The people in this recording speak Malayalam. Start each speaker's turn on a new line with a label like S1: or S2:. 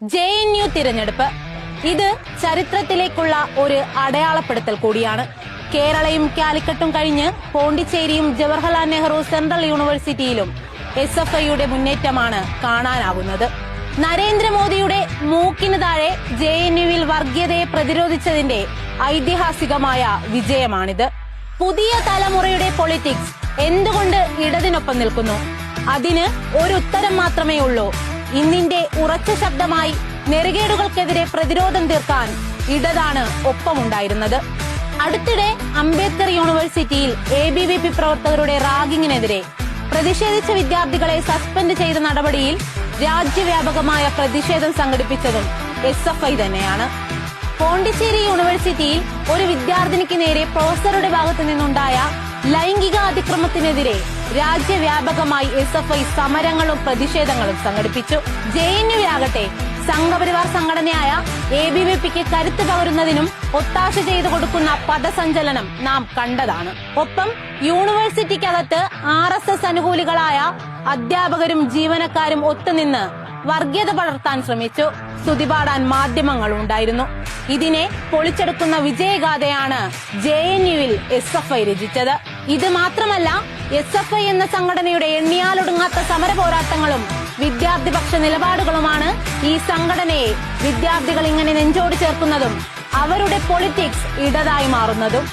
S1: JNU തിരഞ്ഞെടുപ്പ് ഇത് ചരിത്രത്തിലേക്കുള്ള ഒരു അടയാളപ്പെടുത്തൽ കൂടിയാണ്. കേരളയും കാലിക്കറ്റും കഴിഞ്ഞ് പോണ്ടിച്ചേരിയും ജവഹർലാൽ നെഹ്റു സെൻട്രൽ യൂണിവേഴ്സിറ്റിയിലും SFIയുടെ മുന്നേറ്റമാണ് കാണാനാകുന്നത്. നരേന്ദ്രമോദിയുടെ മൂക്കിന് താഴെ JNUവിൽ വർഗീയതയെ പ്രതിരോധിച്ചതിന്റെ ഐതിഹാസികമായ വിജയമാണിത്. പുതിയ തലമുറയുടെ പൊളിറ്റിക്സ് എന്തുകൊണ്ട് ഇടതിനൊപ്പം നിൽക്കുന്നു? അതിന് ഒരു ഉത്തരം മാത്രമേ ഉള്ളൂ. ഇന്നിന്റെ ഉറച്ച ശബ്ദമായി നെറുകേടുകൾക്കെതിരെ പ്രതിരോധം തീർക്കാൻ ഇടതാണ് ഒപ്പമുണ്ടായിരുന്നത്. അടുത്തിടെ അംബേദ്കർ യൂണിവേഴ്സിറ്റിയിൽ ABVP പ്രവർത്തകരുടെ റാഗിങ്ങിനെതിരെ പ്രതിഷേധിച്ച വിദ്യാർത്ഥികളെ സസ്പെൻഡ് ചെയ്ത നടപടിയിൽ രാജ്യവ്യാപകമായ പ്രതിഷേധം സംഘടിപ്പിച്ചതും SFI തന്നെയാണ്. പോണ്ടിച്ചേരി യൂണിവേഴ്സിറ്റിയിൽ ഒരു വിദ്യാർത്ഥിനിക്ക് നേരെ പ്രൊഫസറുടെ ഭാഗത്തു നിന്നുണ്ടായ ലൈംഗിക അതിക്രമത്തിനെതിരെ രാജ്യവ്യാപകമായി SFI സമരങ്ങളും പ്രതിഷേധങ്ങളും സംഘടിപ്പിച്ചു. JNUവിലാകട്ടെ സംഘപരിവാർ സംഘടനയായ ABVPക്ക് കരുത്ത് പകരുന്നതിനും ഒത്താശ ചെയ്തു കൊടുക്കുന്ന പദസഞ്ചലനം നാം കണ്ടതാണ്. ഒപ്പം യൂണിവേഴ്സിറ്റിക്കകത്ത് RSS അനുകൂലികളായ അധ്യാപകരും ജീവനക്കാരും ഒത്തുനിന്ന് വർഗീയത പടർത്താൻ ശ്രമിച്ചു. സ്തുതിപാടാൻ മാധ്യമങ്ങൾ ഉണ്ടായിരുന്നു. ഇതിനെ പൊളിച്ചെടുക്കുന്ന വിജയഗാഥയാണ് JNUവിൽ SFI രചിച്ചത്. ഇത് മാത്രമല്ല, SFI എന്ന സംഘടനയുടെ എണ്ണിയാലൊടുങ്ങാത്ത സമര പോരാട്ടങ്ങളും വിദ്യാർത്ഥിപക്ഷ നിലപാടുകളുമാണ് ഈ സംഘടനയെ വിദ്യാർത്ഥികൾ ഇങ്ങനെ നെഞ്ചോട് ചേർക്കുന്നതും അവരുടെ പൊളിറ്റിക്സ് ഇടതായി മാറുന്നതും.